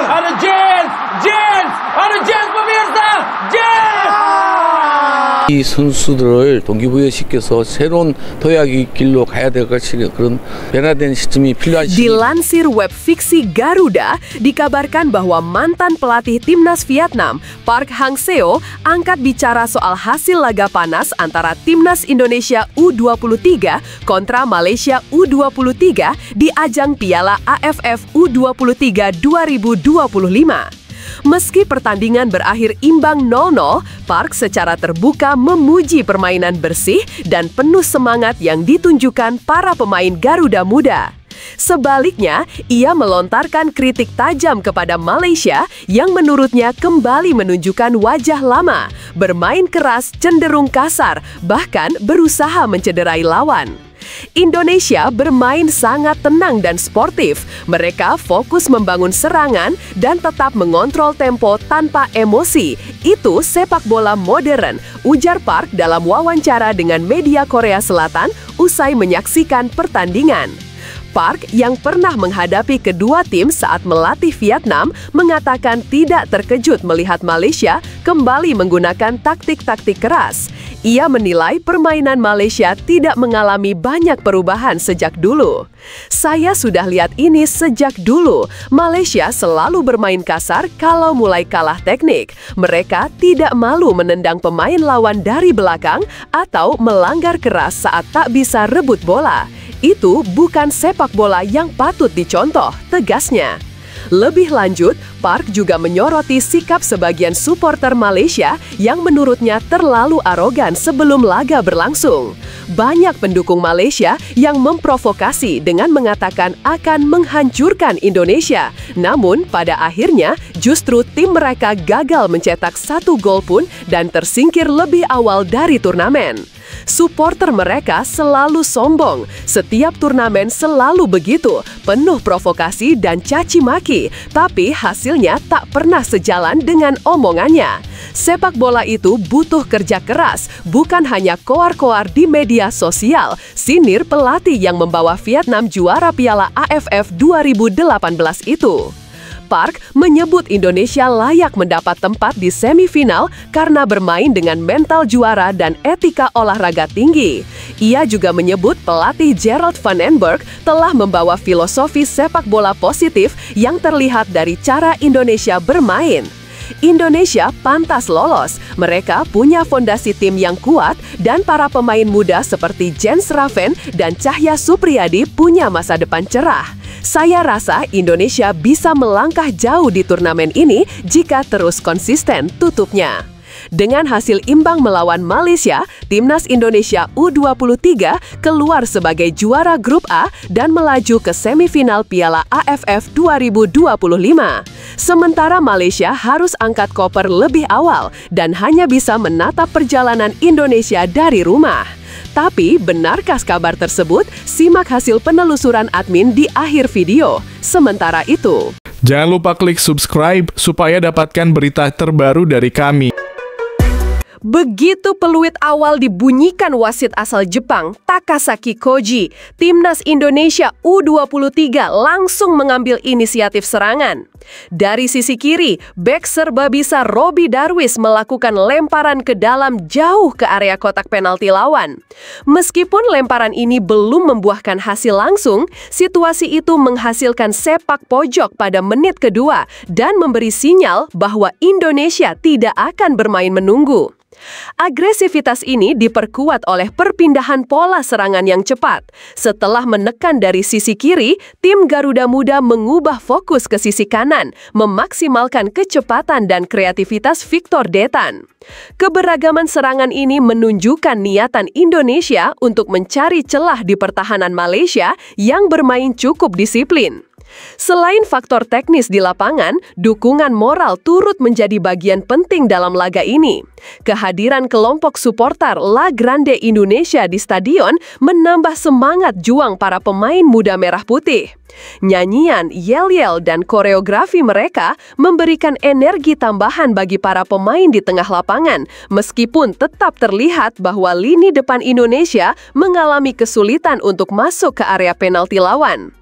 Ada Jens pemirsa, Jens! 이 선수들을 동기부여시켜서 새로운 도약의 길로 가야 될 것이 그런 변화된 시점이 필요한 시기. Dilansir web fiksi Garuda, dikabarkan bahwa mantan pelatih timnas Vietnam, Park Hang-seo, angkat bicara soal hasil laga panas antara timnas Indonesia U23 kontra Malaysia U23 di ajang Piala AFF U23 2025. Meski pertandingan berakhir imbang 0-0, Park secara terbuka memuji permainan bersih dan penuh semangat yang ditunjukkan para pemain Garuda Muda. Sebaliknya, ia melontarkan kritik tajam kepada Malaysia yang menurutnya kembali menunjukkan wajah lama, bermain keras, cenderung kasar, bahkan berusaha mencederai lawan. Indonesia bermain sangat tenang dan sportif. Mereka fokus membangun serangan dan tetap mengontrol tempo tanpa emosi. Itu sepak bola modern, ujar Park dalam wawancara dengan media Korea Selatan usai menyaksikan pertandingan. Park yang pernah menghadapi kedua tim saat melatih Vietnam mengatakan tidak terkejut melihat Malaysia kembali menggunakan taktik-taktik keras. Ia menilai permainan Malaysia tidak mengalami banyak perubahan sejak dulu. Saya sudah lihat ini sejak dulu. Malaysia selalu bermain kasar kalau mulai kalah teknik. Mereka tidak malu menendang pemain lawan dari belakang atau melanggar keras saat tak bisa rebut bola. Itu bukan sepak bola yang patut dicontoh, tegasnya. Lebih lanjut, Park juga menyoroti sikap sebagian supporter Malaysia yang menurutnya terlalu arogan sebelum laga berlangsung. Banyak pendukung Malaysia yang memprovokasi dengan mengatakan akan menghancurkan Indonesia. Namun, pada akhirnya justru tim mereka gagal mencetak 1 gol pun dan tersingkir lebih awal dari turnamen. Supporter mereka selalu sombong. Setiap turnamen selalu begitu, penuh provokasi dan caci maki, tapi hasilnya tak pernah sejalan dengan omongannya. Sepak bola itu butuh kerja keras, bukan hanya koar-koar di media sosial, sinir pelatih yang membawa Vietnam juara Piala AFF 2018 itu. Park menyebut Indonesia layak mendapat tempat di semifinal karena bermain dengan mental juara dan etika olahraga tinggi. Ia juga menyebut pelatih Gerald Van den Berg telah membawa filosofi sepak bola positif yang terlihat dari cara Indonesia bermain. Indonesia pantas lolos. Mereka punya fondasi tim yang kuat dan para pemain muda seperti Jens Raven dan Cahya Supriyadi punya masa depan cerah. Saya rasa Indonesia bisa melangkah jauh di turnamen ini jika terus konsisten, tutupnya. Dengan hasil imbang melawan Malaysia, timnas Indonesia U23 keluar sebagai juara grup A dan melaju ke semifinal Piala AFF 2025. Sementara Malaysia harus angkat koper lebih awal dan hanya bisa menatap perjalanan Indonesia dari rumah. Tapi benarkah kabar tersebut? Simak hasil penelusuran admin di akhir video. Sementara itu, jangan lupa klik subscribe supaya dapatkan berita terbaru dari kami. begitu peluit awal dibunyikan wasit asal Jepang, Takasaki Koji, timnas Indonesia U23 langsung mengambil inisiatif serangan. Dari sisi kiri, bek serbabisa Robbie Darwish melakukan lemparan ke dalam jauh ke area kotak penalti lawan. Meskipun lemparan ini belum membuahkan hasil langsung, situasi itu menghasilkan sepak pojok pada menit kedua dan memberi sinyal bahwa Indonesia tidak akan bermain menunggu. Agresivitas ini diperkuat oleh perpindahan pola serangan yang cepat. Setelah menekan dari sisi kiri, tim Garuda Muda mengubah fokus ke sisi kanan, memaksimalkan kecepatan dan kreativitas Victor Detan. Keberagaman serangan ini menunjukkan niatan Indonesia untuk mencari celah di pertahanan Malaysia yang bermain cukup disiplin. Selain faktor teknis di lapangan, dukungan moral turut menjadi bagian penting dalam laga ini. Kehadiran kelompok supporter La Grande Indonesia di stadion menambah semangat juang para pemain muda merah putih. Nyanyian, yel-yel, dan koreografi mereka memberikan energi tambahan bagi para pemain di tengah lapangan, meskipun tetap terlihat bahwa lini depan Indonesia mengalami kesulitan untuk masuk ke area penalti lawan.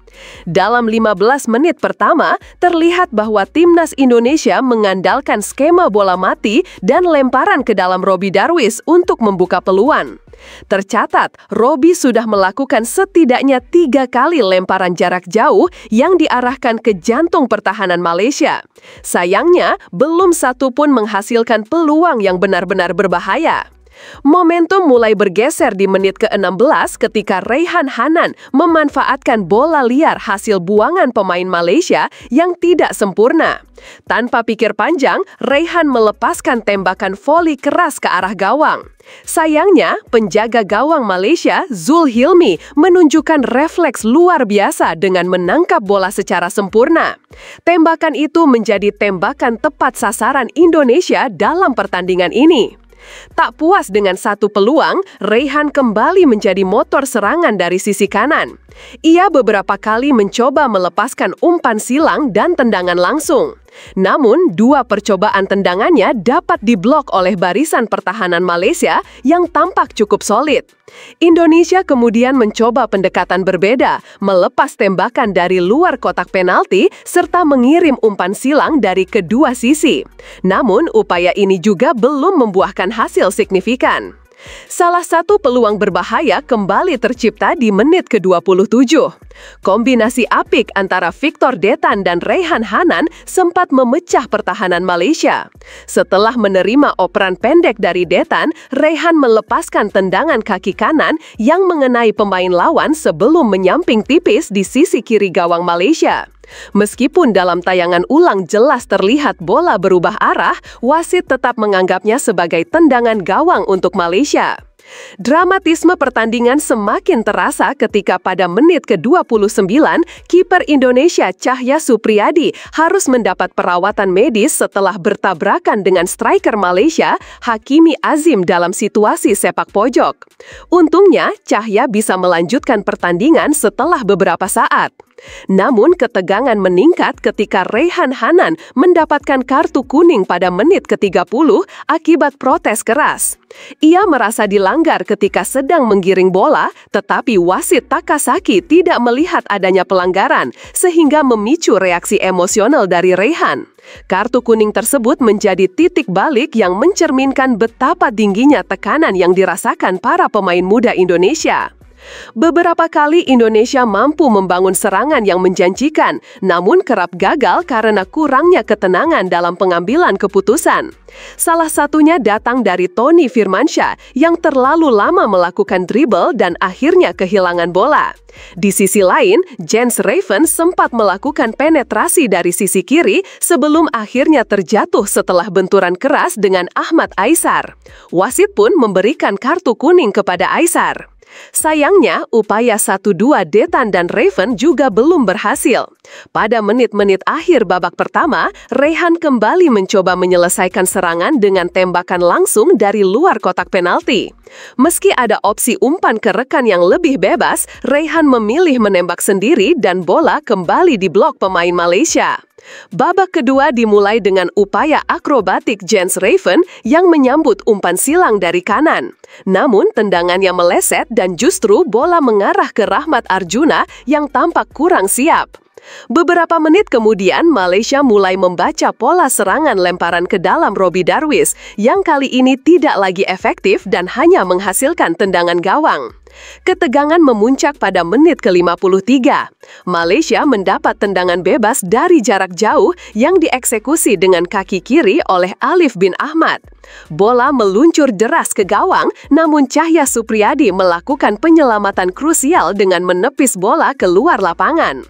Dalam 15 menit pertama, terlihat bahwa timnas Indonesia mengandalkan skema bola mati dan lemparan ke dalam Robby Darwish untuk membuka peluang. Tercatat, Robby sudah melakukan setidaknya 3 kali lemparan jarak jauh yang diarahkan ke jantung pertahanan Malaysia. Sayangnya, belum satu pun menghasilkan peluang yang benar-benar berbahaya. Momentum mulai bergeser di menit ke-16 ketika Raihan Hanan memanfaatkan bola liar hasil buangan pemain Malaysia yang tidak sempurna. Tanpa pikir panjang, Raihan melepaskan tembakan voli keras ke arah gawang. Sayangnya, penjaga gawang Malaysia, Zul Hilmi, menunjukkan refleks luar biasa dengan menangkap bola secara sempurna. Tembakan itu menjadi tembakan tepat sasaran Indonesia dalam pertandingan ini. Tak puas dengan satu peluang, Raihan kembali menjadi motor serangan dari sisi kanan. Ia beberapa kali mencoba melepaskan umpan silang dan tendangan langsung. Namun, 2 percobaan tendangannya dapat diblok oleh barisan pertahanan Malaysia yang tampak cukup solid. Indonesia kemudian mencoba pendekatan berbeda, melepas tembakan dari luar kotak penalti serta mengirim umpan silang dari kedua sisi. Namun, upaya ini juga belum membuahkan hasil signifikan. Salah satu peluang berbahaya kembali tercipta di menit ke-27. Kombinasi apik antara Victor Detan dan Raihan Hanan sempat memecah pertahanan Malaysia. Setelah menerima operan pendek dari Detan, Raihan melepaskan tendangan kaki kanan yang mengenai pemain lawan sebelum menyamping tipis di sisi kiri gawang Malaysia. Meskipun dalam tayangan ulang jelas terlihat bola berubah arah, wasit tetap menganggapnya sebagai tendangan gawang untuk Malaysia. Dramatisme pertandingan semakin terasa ketika pada menit ke-29, kiper Indonesia Cahya Supriyadi harus mendapat perawatan medis setelah bertabrakan dengan striker Malaysia, Hakimi Azim dalam situasi sepak pojok. Untungnya, Cahya bisa melanjutkan pertandingan setelah beberapa saat. Namun ketegangan meningkat ketika Raihan Hanan mendapatkan kartu kuning pada menit ke-30 akibat protes keras. Ia merasa dilanggar ketika sedang menggiring bola, tetapi wasit Takasaki tidak melihat adanya pelanggaran, sehingga memicu reaksi emosional dari Raihan. Kartu kuning tersebut menjadi titik balik yang mencerminkan betapa tingginya tekanan yang dirasakan para pemain muda Indonesia. Beberapa kali Indonesia mampu membangun serangan yang menjanjikan, namun kerap gagal karena kurangnya ketenangan dalam pengambilan keputusan. Salah satunya datang dari Tony Firmansyah yang terlalu lama melakukan dribble dan akhirnya kehilangan bola. Di sisi lain, Jens Raven sempat melakukan penetrasi dari sisi kiri sebelum akhirnya terjatuh setelah benturan keras dengan Ahmad Aisar. Wasit pun memberikan kartu kuning kepada Aisar. Sayangnya, upaya 1-2 Detan dan Raven juga belum berhasil. Pada menit-menit akhir babak pertama, Raihan kembali mencoba menyelesaikan serangan dengan tembakan langsung dari luar kotak penalti. Meski ada opsi umpan ke rekan yang lebih bebas, Raihan memilih menembak sendiri dan bola kembali diblok pemain Malaysia. Babak kedua dimulai dengan upaya akrobatik Jens Raven yang menyambut umpan silang dari kanan. Namun tendangannya meleset dan justru bola mengarah ke Rahmat Arjuna yang tampak kurang siap. Beberapa menit kemudian, Malaysia mulai membaca pola serangan lemparan ke dalam Robby Darwish yang kali ini tidak lagi efektif dan hanya menghasilkan tendangan gawang. Ketegangan memuncak pada menit ke-53. Malaysia mendapat tendangan bebas dari jarak jauh yang dieksekusi dengan kaki kiri oleh Alif bin Ahmad. Bola meluncur deras ke gawang, namun Cahya Supriyadi melakukan penyelamatan krusial dengan menepis bola keluar lapangan.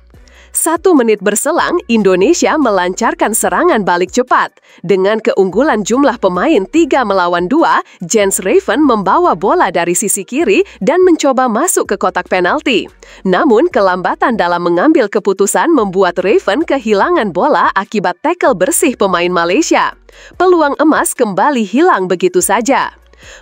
1 menit berselang, Indonesia melancarkan serangan balik cepat. Dengan keunggulan jumlah pemain 3 melawan 2, Jens Raven membawa bola dari sisi kiri dan mencoba masuk ke kotak penalti. Namun, kelambatan dalam mengambil keputusan membuat Raven kehilangan bola akibat tackle bersih pemain Malaysia. Peluang emas kembali hilang begitu saja.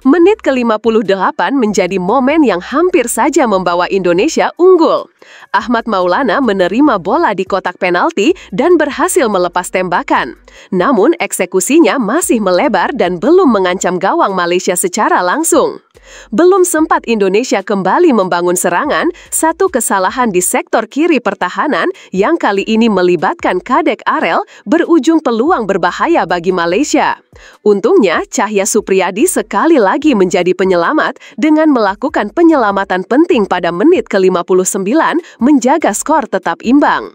Menit ke-58 menjadi momen yang hampir saja membawa Indonesia unggul. Ahmad Maulana menerima bola di kotak penalti dan berhasil melepas tembakan. Namun eksekusinya masih melebar dan belum mengancam gawang Malaysia secara langsung. Belum sempat Indonesia kembali membangun serangan, satu kesalahan di sektor kiri pertahanan yang kali ini melibatkan Kadek Arel berujung peluang berbahaya bagi Malaysia. Untungnya, Cahya Supriyadi sekali lagi menjadi penyelamat dengan melakukan penyelamatan penting pada menit ke-59 menjaga skor tetap imbang.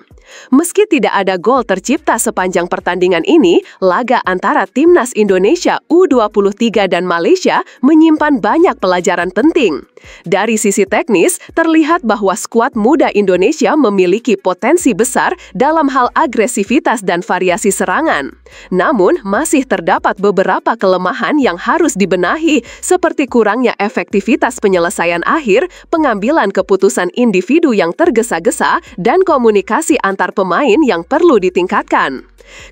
Meski tidak ada gol tercipta sepanjang pertandingan ini, laga antara Timnas Indonesia U23 dan Malaysia menyimpan banyak pelajaran penting. Dari sisi teknis, terlihat bahwa skuad muda Indonesia memiliki potensi besar dalam hal agresivitas dan variasi serangan. Namun, masih terdapat beberapa kelemahan yang harus dibenahi, seperti kurangnya efektivitas penyelesaian akhir, pengambilan keputusan individu yang tergesa-gesa, dan komunikasi antar pemain yang perlu ditingkatkan.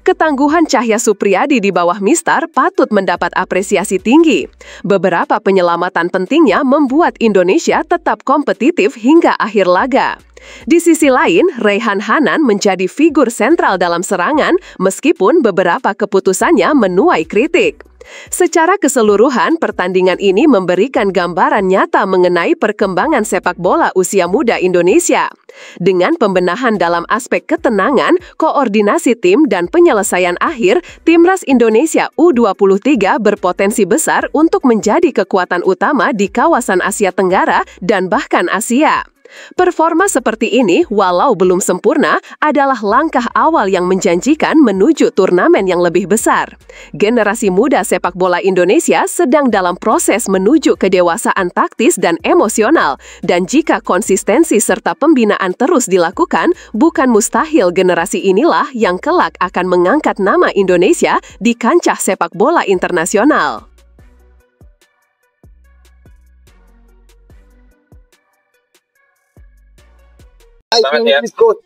Ketangguhan Cahya Supriyadi di bawah Mistar patut mendapat apresiasi tinggi. Beberapa penyelamatan pentingnya membuat Indonesia tetap kompetitif hingga akhir laga. Di sisi lain, Raihan Hanan menjadi figur sentral dalam serangan meskipun beberapa keputusannya menuai kritik. Secara keseluruhan, pertandingan ini memberikan gambaran nyata mengenai perkembangan sepak bola usia muda Indonesia. Dengan pembenahan dalam aspek ketenangan, koordinasi tim, dan penyelesaian akhir, Timnas Indonesia U23 berpotensi besar untuk menjadi kekuatan utama di kawasan Asia Tenggara dan bahkan Asia. Performa seperti ini, walau belum sempurna, adalah langkah awal yang menjanjikan menuju turnamen yang lebih besar. Generasi muda sepak bola Indonesia sedang dalam proses menuju kedewasaan taktis dan emosional, dan jika konsistensi serta pembinaan terus dilakukan, bukan mustahil generasi inilah yang kelak akan mengangkat nama Indonesia di kancah sepak bola internasional.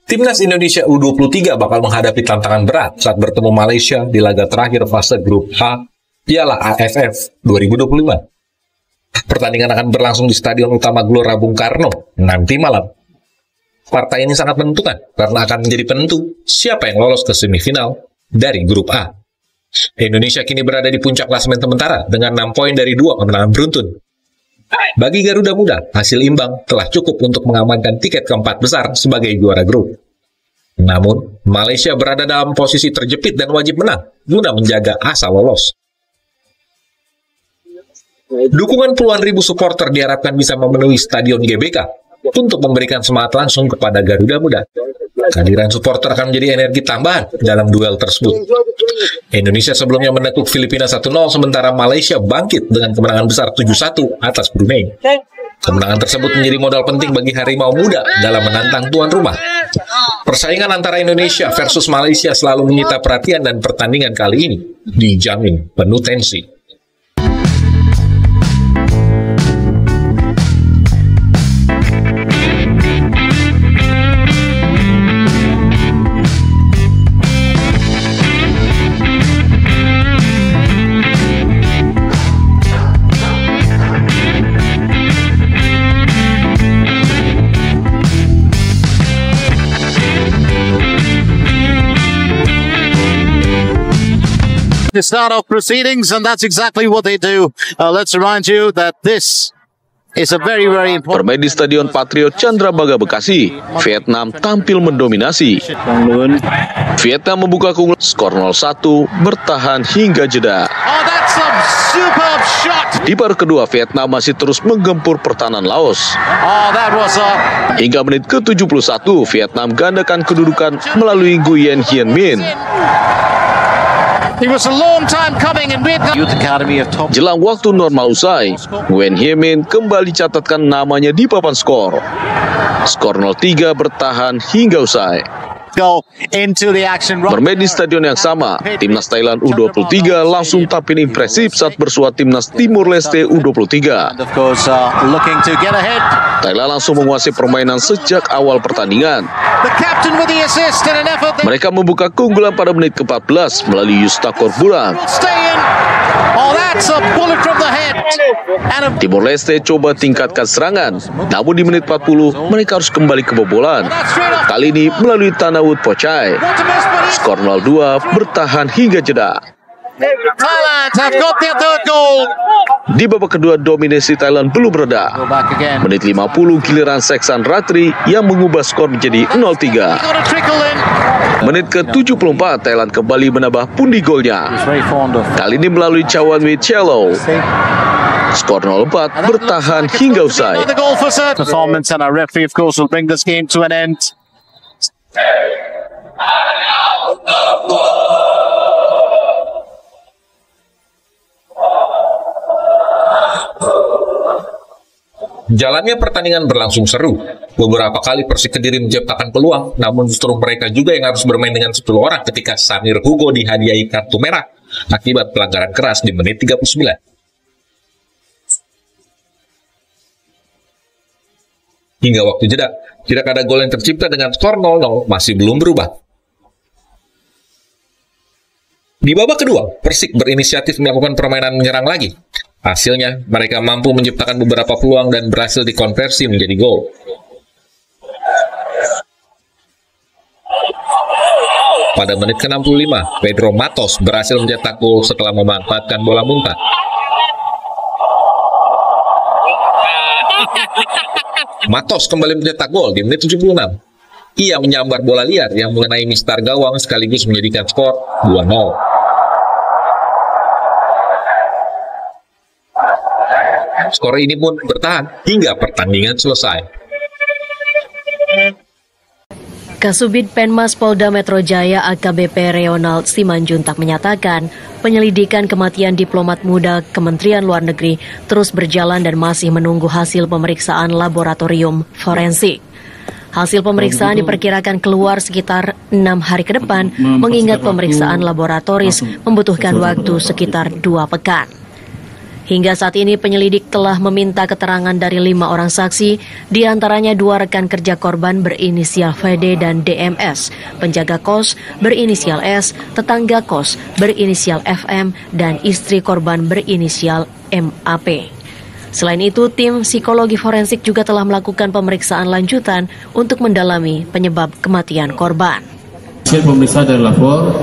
Timnas Indonesia U23 bakal menghadapi tantangan berat saat bertemu Malaysia di laga terakhir fase grup H Piala AFF 2025. Pertandingan akan berlangsung di Stadion Utama Gelora Bung Karno nanti malam. Partai ini sangat menentukan karena akan menjadi penentu siapa yang lolos ke semifinal dari grup A. Indonesia kini berada di puncak klasemen sementara dengan 6 poin dari 2 kemenangan beruntun. Bagi Garuda Muda, hasil imbang telah cukup untuk mengamankan tiket keempat besar sebagai juara grup. Namun, Malaysia berada dalam posisi terjepit dan wajib menang guna menjaga asa lolos. Dukungan puluhan ribu supporter diharapkan bisa memenuhi Stadion GBK untuk memberikan semangat langsung kepada Garuda Muda. Kehadiran supporter akan menjadi energi tambahan dalam duel tersebut. Indonesia sebelumnya menekuk Filipina 1-0, sementara Malaysia bangkit dengan kemenangan besar 7-1 atas Brunei. Kemenangan tersebut menjadi modal penting bagi Harimau Muda dalam menantang tuan rumah. Persaingan antara Indonesia versus Malaysia selalu menyita perhatian dan pertandingan kali ini dijamin penuh tensi. The start of proceedings, and that's exactly what they do. Let's remind you that this is a very important. Bermain di Stadion Patriot Candrabaga Bekasi, Vietnam tampil mendominasi. Vietnam membuka keunggulan skor 0-1, bertahan hingga jeda. Oh, that's a superb shot. Di paruh kedua, Vietnam masih terus menggempur pertahanan Laos. Oh, that was a. Hingga menit ke-71, Vietnam gandakan kedudukan melalui Nguyen Hien Minh. It was a long time coming in Vietnam. Youth Academy of Top. Jelang waktu normal usai, Nguyen Hien Minh kembali catatkan namanya di papan skor. Skor 0-3 bertahan hingga usai. Go into the action. Bermain di stadion yang sama, Timnas Thailand U23 langsung tampil impresif saat bersua Timnas Timur Leste U23. And of course, looking to get ahead. Thailand langsung menguasai permainan sejak awal pertandingan. The captain with the assist in an effort. Mereka membuka keunggulan pada menit ke-14 melalui Yustakor Burang. Stay in. Oh, that's a bullet from the head. And Timor Leste coba tingkatkan serangan, namun di menit 40 mereka harus kembali kebobolan. Kali ini melalui Tanawut Pochai. Skor 0-2 bertahan hingga jeda. Thailand have got their third goal. Di babak kedua, dominasi Thailand belum reda. Go back again. Menit 50, giliran Seksan Ratri yang mengubah skor menjadi 0-3. Got a trickle in. Menit ke-74, Thailand kembali menambah pundi golnya. He's very fond of. Kali ini melalui Chawan Wichello. Skor 0-4 bertahan hingga usai. Another goal for certain. Performance, and our referee, of course, will bring this game to an end. Jalannya pertandingan berlangsung seru. Beberapa kali Persik Kediri menciptakan peluang, namun justru mereka juga yang harus bermain dengan 10 orang ketika Samir Hugo dihadiahi kartu merah akibat pelanggaran keras di menit 39. Hingga waktu jeda, tidak ada gol yang tercipta dengan skor 0-0 masih belum berubah. Di babak kedua, Persik berinisiatif melakukan permainan menyerang lagi. Hasilnya, mereka mampu menciptakan beberapa peluang dan berhasil dikonversi menjadi gol. Pada menit ke-65, Pedro Matos berhasil mencetak gol setelah memanfaatkan bola muntah. Matos kembali mencetak gol di menit 76. Ia menyambar bola liar yang mengenai mistar gawang sekaligus menjadikan skor 2-0. Skor ini pun bertahan hingga pertandingan selesai. Kasubid Penmas Polda Metro Jaya AKBP Reonald Simanjuntak menyatakan penyelidikan kematian diplomat muda Kementerian Luar Negeri terus berjalan dan masih menunggu hasil pemeriksaan laboratorium forensik. Hasil pemeriksaan diperkirakan keluar sekitar 6 hari ke depan, mengingat pemeriksaan laboratoris membutuhkan waktu sekitar 2 pekan. Hingga saat ini penyelidik telah meminta keterangan dari 5 orang saksi, diantaranya 2 rekan kerja korban berinisial VD dan DMS, penjaga kos berinisial S, tetangga kos berinisial FM, dan istri korban berinisial MAP. Selain itu, tim psikologi forensik juga telah melakukan pemeriksaan lanjutan untuk mendalami penyebab kematian korban. Hasil pemeriksaan dari lapor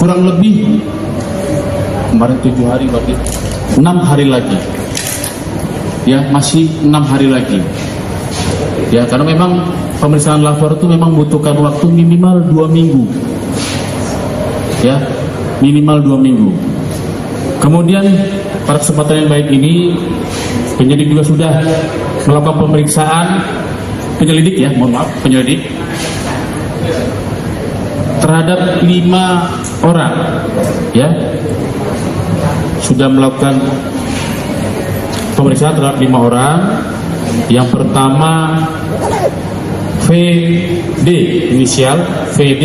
kurang lebih kemarin 7 hari, berarti 6 hari lagi. Ya, masih 6 hari lagi. Ya, karena memang pemeriksaan lapor itu memang membutuhkan waktu minimal 2 minggu. Ya, minimal 2 minggu. Kemudian pada kesempatan yang baik ini penyelidik juga sudah melakukan pemeriksaan penyelidik terhadap 5 orang, ya, sudah melakukan pemeriksaan terhadap 5 orang. Yang pertama VD, inisial VD,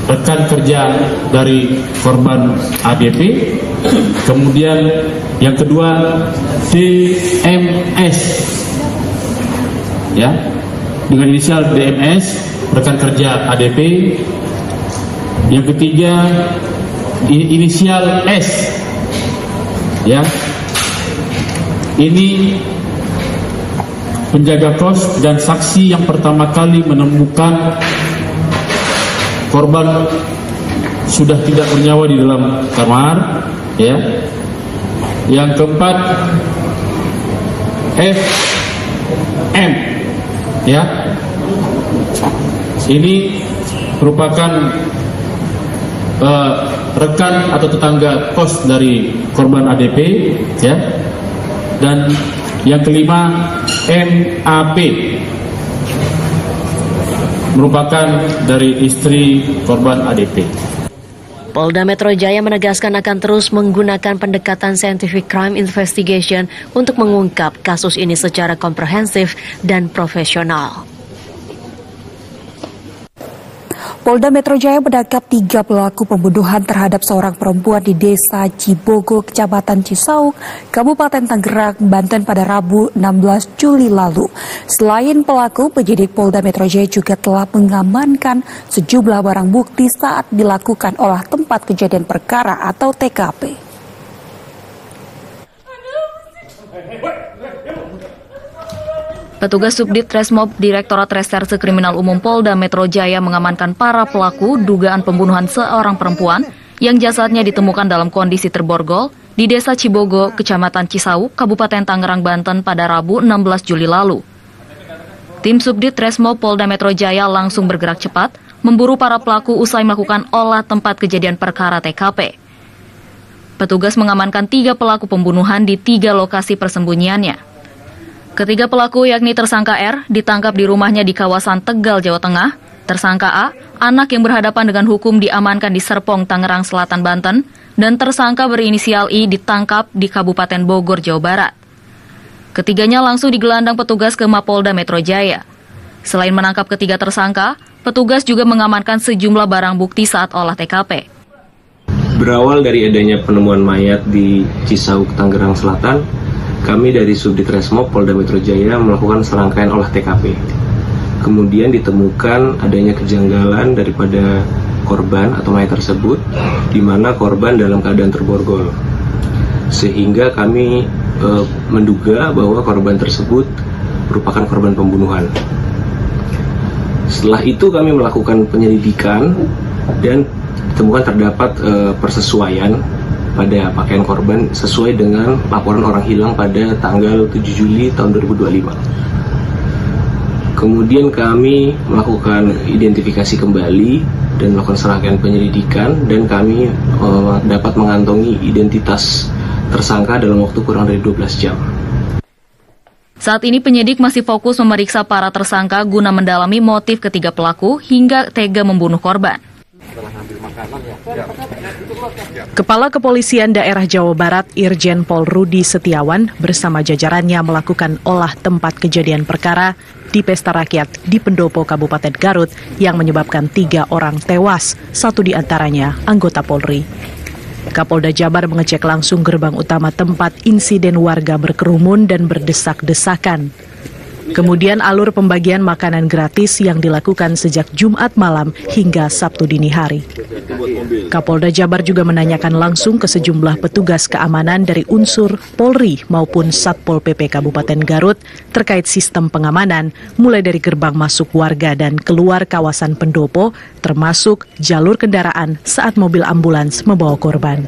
rekan kerja dari korban ADP. Kemudian yang kedua DMS, ya, dengan inisial DMS, rekan kerja ADP. Yang ketiga inisial S, ya, ini penjaga kos dan saksi yang pertama kali menemukan korban sudah tidak bernyawa di dalam kamar, ya. Yang keempat FM, ya, ini merupakan rekan atau tetangga kos dari korban ADP, ya. Dan yang kelima MAP, merupakan dari istri korban ADP. Polda Metro Jaya menegaskan akan terus menggunakan pendekatan scientific crime investigation untuk mengungkap kasus ini secara komprehensif dan profesional. Polda Metro Jaya menangkap 3 pelaku pembunuhan terhadap seorang perempuan di Desa Cibogo, Kecamatan Cisauk, Kabupaten Tangerang, Banten pada Rabu 16 Juli lalu. Selain pelaku, penyidik Polda Metro Jaya juga telah mengamankan sejumlah barang bukti saat dilakukan olah tempat kejadian perkara atau TKP. Petugas Subdit Resmob Direktorat Reserse Kriminal Umum Polda Metro Jaya mengamankan para pelaku dugaan pembunuhan seorang perempuan yang jasadnya ditemukan dalam kondisi terborgol di Desa Cibogo, Kecamatan Cisauk, Kabupaten Tangerang, Banten pada Rabu 16 Juli lalu. Tim Subdit Resmob Polda Metro Jaya langsung bergerak cepat memburu para pelaku usai melakukan olah tempat kejadian perkara TKP. Petugas mengamankan 3 pelaku pembunuhan di 3 lokasi persembunyiannya. Ketiga pelaku yakni tersangka R ditangkap di rumahnya di kawasan Tegal, Jawa Tengah. Tersangka A, anak yang berhadapan dengan hukum, diamankan di Serpong, Tangerang Selatan, Banten. Dan tersangka berinisial I ditangkap di Kabupaten Bogor, Jawa Barat. Ketiganya langsung digelandang petugas ke Mapolda Metro Jaya. Selain menangkap ketiga tersangka, petugas juga mengamankan sejumlah barang bukti saat olah TKP. Berawal dari adanya penemuan mayat di Cisauk, Tangerang Selatan, kami dari Subdit Resmob Polda Metro Jaya melakukan serangkaian olah TKP. Kemudian ditemukan adanya kejanggalan daripada korban atau mayat tersebut, di mana korban dalam keadaan terborgol. Sehingga kami menduga bahwa korban tersebut merupakan korban pembunuhan. Setelah itu kami melakukan penyelidikan dan ditemukan terdapat persesuaian pada pakaian korban sesuai dengan laporan orang hilang pada tanggal 7 Juli tahun 2025. Kemudian kami melakukan identifikasi kembali dan melakukan serangkaian penyelidikan, dan kami dapat mengantongi identitas tersangka dalam waktu kurang dari 12 jam. Saat ini penyidik masih fokus memeriksa para tersangka guna mendalami motif ketiga pelaku hingga tega membunuh korban. Kepala Kepolisian Daerah Jawa Barat Irjen Pol Rudi Setiawan bersama jajarannya melakukan olah tempat kejadian perkara di Pesta Rakyat di Pendopo, Kabupaten Garut yang menyebabkan 3 orang tewas, 1 diantaranya anggota Polri. Kapolda Jabar mengecek langsung gerbang utama tempat insiden warga berkerumun dan berdesak-desakan. Kemudian alur pembagian makanan gratis yang dilakukan sejak Jumat malam hingga Sabtu dini hari. Kapolda Jabar juga menanyakan langsung ke sejumlah petugas keamanan dari unsur Polri maupun Satpol PP Kabupaten Garut terkait sistem pengamanan mulai dari gerbang masuk warga dan keluar kawasan pendopo, termasuk jalur kendaraan saat mobil ambulans membawa korban.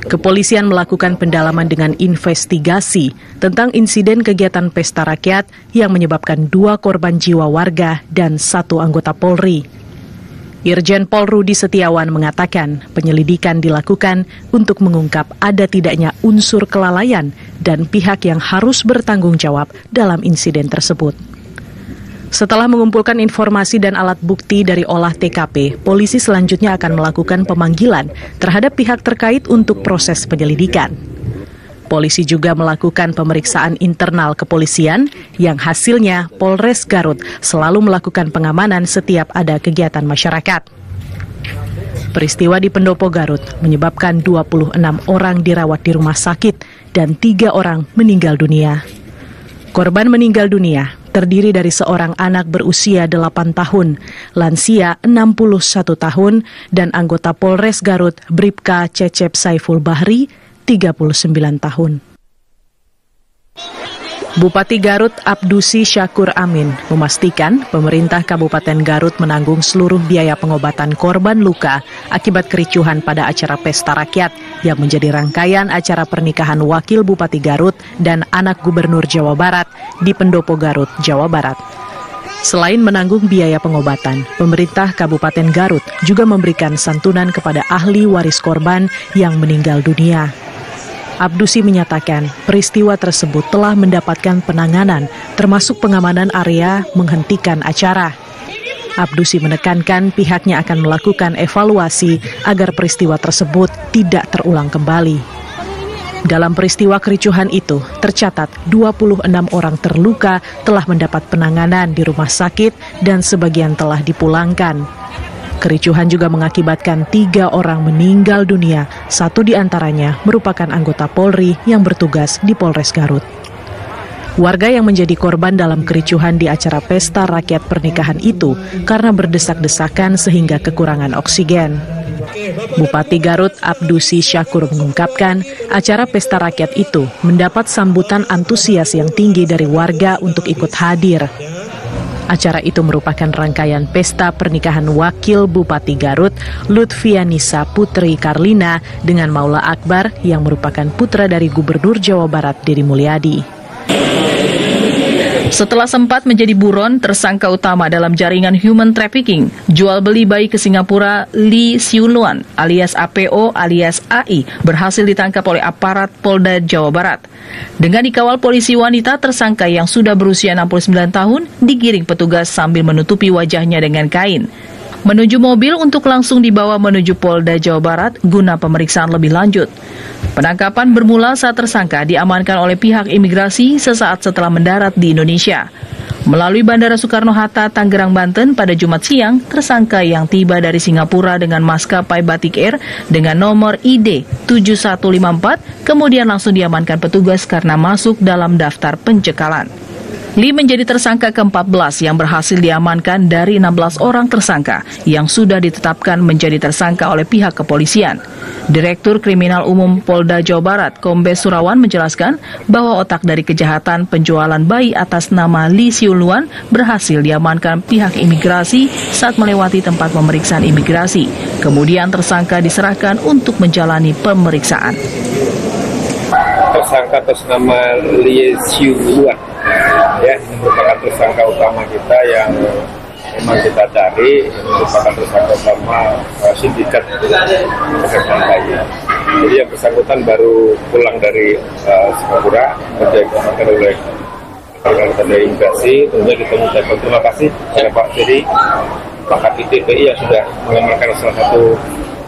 Kepolisian melakukan pendalaman dengan investigasi tentang insiden kegiatan pesta rakyat yang menyebabkan 2 korban jiwa warga dan 1 anggota Polri. Irjen Pol Rudi Setiawan mengatakan penyelidikan dilakukan untuk mengungkap ada tidaknya unsur kelalaian dan pihak yang harus bertanggung jawab dalam insiden tersebut. Setelah mengumpulkan informasi dan alat bukti dari olah TKP, polisi selanjutnya akan melakukan pemanggilan terhadap pihak terkait untuk proses penyelidikan. Polisi juga melakukan pemeriksaan internal kepolisian yang hasilnya Polres Garut selalu melakukan pengamanan setiap ada kegiatan masyarakat. Peristiwa di Pendopo Garut menyebabkan 26 orang dirawat di rumah sakit dan 3 orang meninggal dunia. Korban meninggal dunia terdiri dari seorang anak berusia 8 tahun, lansia 61 tahun, dan anggota Polres Garut Bribka Cecep Saiful Bahri, 39 tahun. Bupati Garut Abdusi Syakur Amin memastikan pemerintah Kabupaten Garut menanggung seluruh biaya pengobatan korban luka akibat kericuhan pada acara Pesta Rakyat yang menjadi rangkaian acara pernikahan Wakil Bupati Garut dan anak Gubernur Jawa Barat di Pendopo Garut, Jawa Barat. Selain menanggung biaya pengobatan, pemerintah Kabupaten Garut juga memberikan santunan kepada ahli waris korban yang meninggal dunia. Abdusi menyatakan peristiwa tersebut telah mendapatkan penanganan termasuk pengamanan area menghentikan acara. Abdusi menekankan pihaknya akan melakukan evaluasi agar peristiwa tersebut tidak terulang kembali. Dalam peristiwa kericuhan itu, tercatat 26 orang terluka telah mendapat penanganan di rumah sakit dan sebagian telah dipulangkan. Kericuhan juga mengakibatkan 3 orang meninggal dunia, 1 diantaranya merupakan anggota Polri yang bertugas di Polres Garut. Warga yang menjadi korban dalam kericuhan di acara Pesta Rakyat pernikahan itu karena berdesak-desakan sehingga kekurangan oksigen. Bupati Garut Abdusi Syakur mengungkapkan acara Pesta Rakyat itu mendapat sambutan antusias yang tinggi dari warga untuk ikut hadir. Acara itu merupakan rangkaian pesta pernikahan Wakil Bupati Garut, Lutfianisa Putri Karlina, dengan Maula Akbar yang merupakan putra dari Gubernur Jawa Barat Deddy Mulyadi. Setelah sempat menjadi buron, tersangka utama dalam jaringan human trafficking, jual beli bayi ke Singapura, Lee Siu Luan alias APO alias AI, berhasil ditangkap oleh aparat Polda Jawa Barat. Dengan dikawal polisi wanita, tersangka yang sudah berusia 69 tahun digiring petugas sambil menutupi wajahnya dengan kain. Menuju mobil untuk langsung dibawa menuju Polda Jawa Barat guna pemeriksaan lebih lanjut. Penangkapan bermula saat tersangka diamankan oleh pihak imigrasi sesaat setelah mendarat di Indonesia. Melalui Bandara Soekarno-Hatta, Tangerang, Banten pada Jumat siang, tersangka yang tiba dari Singapura dengan maskapai Batik Air dengan nomor ID 7154 kemudian langsung diamankan petugas karena masuk dalam daftar pencekalan. Lee menjadi tersangka ke-14 yang berhasil diamankan dari 16 orang tersangka yang sudah ditetapkan menjadi tersangka oleh pihak kepolisian. Direktur Kriminal Umum Polda Jawa Barat, Kombes Surawan, menjelaskan bahwa otak dari kejahatan penjualan bayi atas nama Lee Siu Luan berhasil diamankan pihak imigrasi saat melewati tempat pemeriksaan imigrasi. Kemudian tersangka diserahkan untuk menjalani pemeriksaan. Tersangka atas nama Lee Siu Luan, ya, ini merupakan tersangka utama kita yang memang kita cari, merupakan tersangka utama sindikat perdagangan bayi. Jadi yang bersangkutan baru pulang dari Singapura, diamankan oleh rekan-rekan dari imigrasi. Tentunya kita mengucapkan terima kasih kepada Pak Jadi, Pak KTPI yang sudah mengamankan salah satu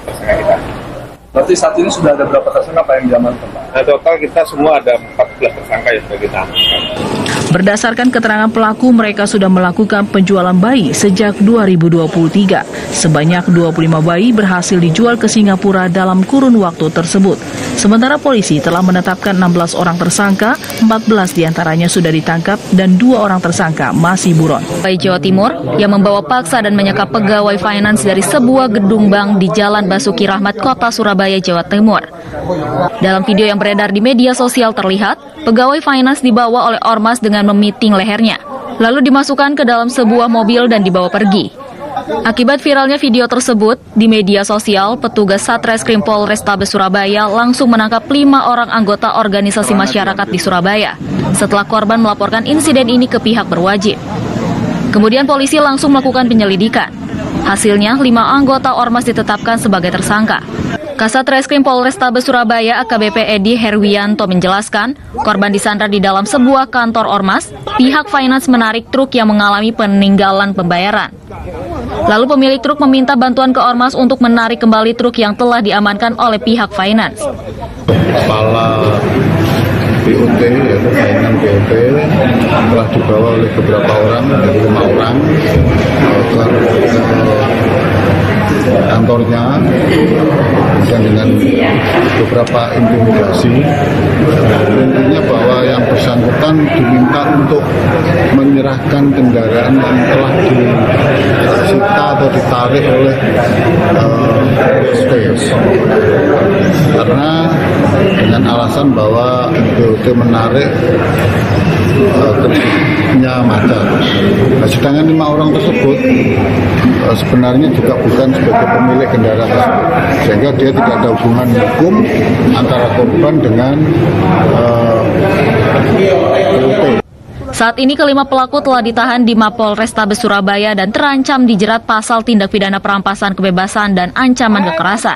tersangka kita. Berarti saat ini sudah ada berapa tersangka Pak yang diamankan, Pak? Nah, total kita semua ada 14 tersangka yang sudah kita amankan. Berdasarkan keterangan pelaku, mereka sudah melakukan penjualan bayi sejak 2023. Sebanyak 25 bayi berhasil dijual ke Singapura dalam kurun waktu tersebut. Sementara polisi telah menetapkan 16 orang tersangka, 14 diantaranya sudah ditangkap dan 2 orang tersangka masih buron. Bayi Jawa Timur yang membawa paksa dan menyekap pegawai finance dari sebuah gedung bank di Jalan Basuki Rahmat, Kota Surabaya, Jawa Timur. Dalam video yang beredar di media sosial terlihat, pegawai finance dibawa oleh ormas dengan memiting lehernya, lalu dimasukkan ke dalam sebuah mobil dan dibawa pergi. Akibat viralnya video tersebut, di media sosial, petugas Satreskrim Polrestabes Surabaya langsung menangkap 5 orang anggota organisasi masyarakat di Surabaya, setelah korban melaporkan insiden ini ke pihak berwajib. Kemudian polisi langsung melakukan penyelidikan. Hasilnya, 5 anggota ormas ditetapkan sebagai tersangka. Kasat Reskrim Polrestabes Surabaya AKBP Edi Herwianto menjelaskan, korban disandra di dalam sebuah kantor ormas, pihak finance menarik truk yang mengalami peninggalan pembayaran. Lalu pemilik truk meminta bantuan ke ormas untuk menarik kembali truk yang telah diamankan oleh pihak finance. Kepala BOT, yaitu finance BOT, telah dibawa oleh beberapa orang, dari 5 orang, telah kantornya, dan dengan beberapa intimidasi. Intinya bahwa yang bersangkutan diminta untuk menyerahkan kendaraan yang telah disita atau ditarik oleh SPS, karena dengan alasan bahwa BOT menarik kreditnya macet. Nah, sedangkan 5 orang tersebut sebenarnya juga bukan sebagai pemilik kendaraan tersebut, sehingga dia tidak ada hubungan hukum antara korban dengan BOT. Saat ini kelima pelaku telah ditahan di Mapol Restabes Surabaya dan terancam dijerat pasal tindak pidana perampasan kebebasan dan ancaman kekerasan.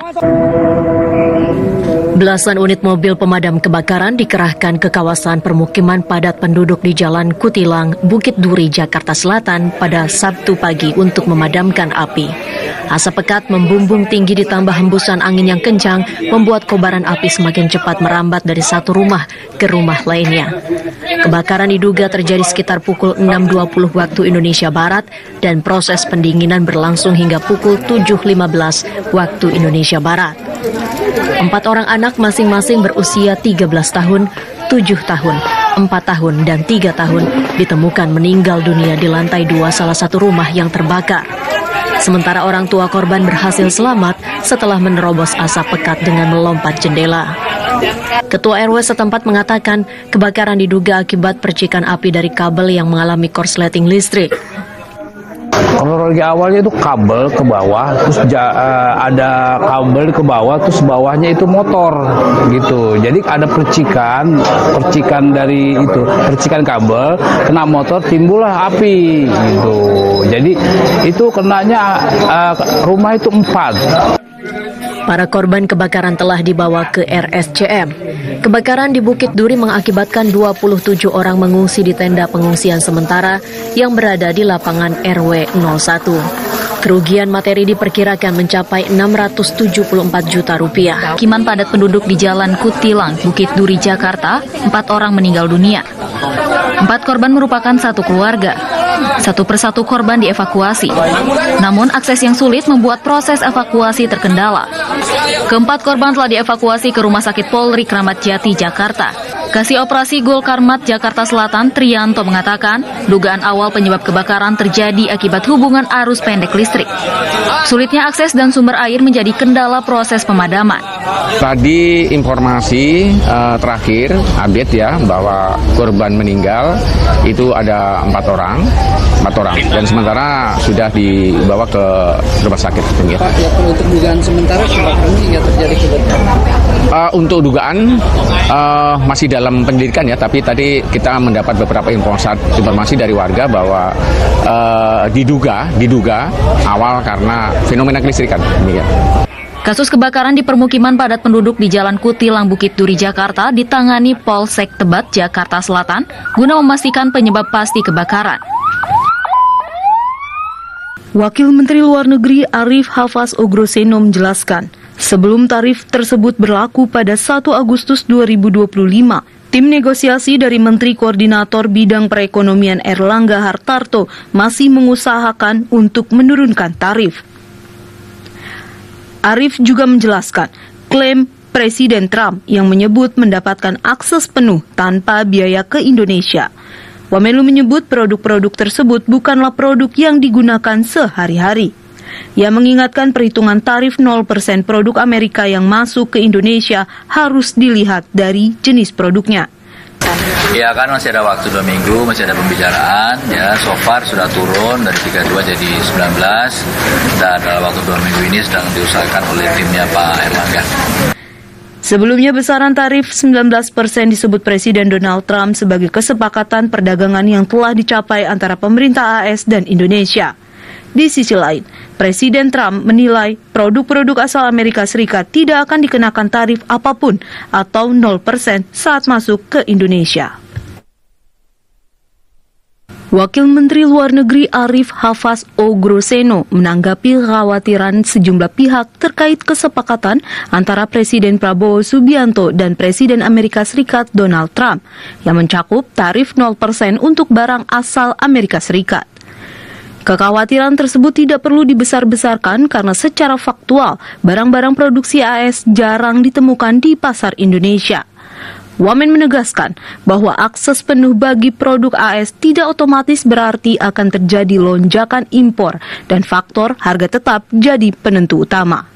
Belasan unit mobil pemadam kebakaran dikerahkan ke kawasan permukiman padat penduduk di Jalan Kutilang, Bukit Duri, Jakarta Selatan pada Sabtu pagi untuk memadamkan api. Asap pekat membumbung tinggi ditambah hembusan angin yang kencang membuat kobaran api semakin cepat merambat dari satu rumah ke rumah lainnya. Kebakaran diduga terjadi sekitar pukul 6.20 waktu Indonesia Barat dan proses pendinginan berlangsung hingga pukul 7.15 waktu Indonesia Barat. 4 orang anak masing-masing berusia 13 tahun, 7 tahun, 4 tahun, dan 3 tahun ditemukan meninggal dunia di lantai 2 salah satu rumah yang terbakar. Sementara orang tua korban berhasil selamat setelah menerobos asap pekat dengan melompat jendela. Ketua RW setempat mengatakan kebakaran diduga akibat percikan api dari kabel yang mengalami korsleting listrik. Kronologi awalnya itu kabel ke bawah, terus ada kabel ke bawah, terus bawahnya itu motor gitu. Jadi ada percikan dari itu, percikan kabel kena motor, timbullah api gitu. Jadi itu kenanya rumah itu 4. Para korban kebakaran telah dibawa ke RSCM. Kebakaran di Bukit Duri mengakibatkan 27 orang mengungsi di tenda pengungsian sementara yang berada di lapangan RW 01. Kerugian materi diperkirakan mencapai 674 juta rupiah. Kiman padat penduduk di Jalan Kutilang, Bukit Duri, Jakarta, 4 orang meninggal dunia. 4 korban merupakan satu keluarga. Satu persatu korban dievakuasi. Namun akses yang sulit membuat proses evakuasi terkendala. Keempat korban telah dievakuasi ke Rumah Sakit Polri Kramat Jati, Jakarta. Kasih Operasi Gul Karmat Jakarta Selatan, Trianto, mengatakan dugaan awal penyebab kebakaran terjadi akibat hubungan arus pendek listrik. Sulitnya akses dan sumber air menjadi kendala proses pemadaman. Tadi informasi terakhir update ya bahwa korban meninggal itu ada 4 orang dan sementara sudah dibawa ke rumah sakit. Pak, ya untuk dugaan sementara kebakaran ini hingga terjadi kebakaran? Untuk dugaan masih dalam penyelidikan ya, tapi tadi kita mendapat beberapa informasi dari warga bahwa diduga awal karena fenomena kelistrikan. Kasus kebakaran di permukiman padat penduduk di Jalan Kutilang, Bukit Duri, Jakarta ditangani Polsek Tebet, Jakarta Selatan guna memastikan penyebab pasti kebakaran. Wakil Menteri Luar Negeri Arif Hafaz Ogroseno menjelaskan, sebelum tarif tersebut berlaku pada 1 Agustus 2025, tim negosiasi dari Menteri Koordinator Bidang Perekonomian Erlangga Hartarto masih mengusahakan untuk menurunkan tarif. Arif juga menjelaskan, klaim Presiden Trump yang menyebut mendapatkan akses penuh tanpa biaya ke Indonesia. Wamenlu menyebut produk-produk tersebut bukanlah produk yang digunakan sehari-hari. Ia mengingatkan perhitungan tarif 0% produk Amerika yang masuk ke Indonesia harus dilihat dari jenis produknya. Ya kan masih ada waktu 2 minggu, masih ada pembicaraan ya. So far sudah turun dari 32 jadi 19 dan dalam waktu 2 minggu ini sedang diusahakan oleh timnya Pak Erlangga. Sebelumnya besaran tarif 19% disebut Presiden Donald Trump sebagai kesepakatan perdagangan yang telah dicapai antara pemerintah AS dan Indonesia. Di sisi lain, Presiden Trump menilai produk-produk asal Amerika Serikat tidak akan dikenakan tarif apapun atau 0% saat masuk ke Indonesia. Wakil Menteri Luar Negeri Arif Hafaz Ogroseno menanggapi kekhawatiran sejumlah pihak terkait kesepakatan antara Presiden Prabowo Subianto dan Presiden Amerika Serikat Donald Trump yang mencakup tarif 0% untuk barang asal Amerika Serikat. Kekhawatiran tersebut tidak perlu dibesar-besarkan karena secara faktual barang-barang produksi AS jarang ditemukan di pasar Indonesia. Wamen menegaskan bahwa akses penuh bagi produk AS tidak otomatis berarti akan terjadi lonjakan impor dan faktor harga tetap jadi penentu utama.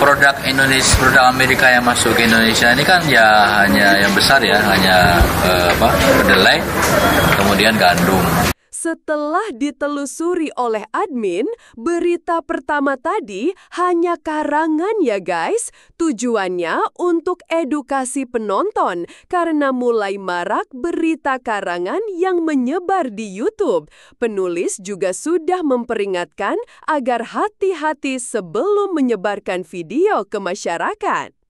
Produk Indonesia, produk Amerika yang masuk ke Indonesia ini kan ya hanya yang besar ya, hanya kedelai, kemudian gandum. Setelah ditelusuri oleh admin, berita pertama tadi hanya karangan ya guys. Tujuannya untuk edukasi penonton karena mulai marak berita karangan yang menyebar di YouTube. Penulis juga sudah memperingatkan agar hati-hati sebelum menyebarkan video ke masyarakat.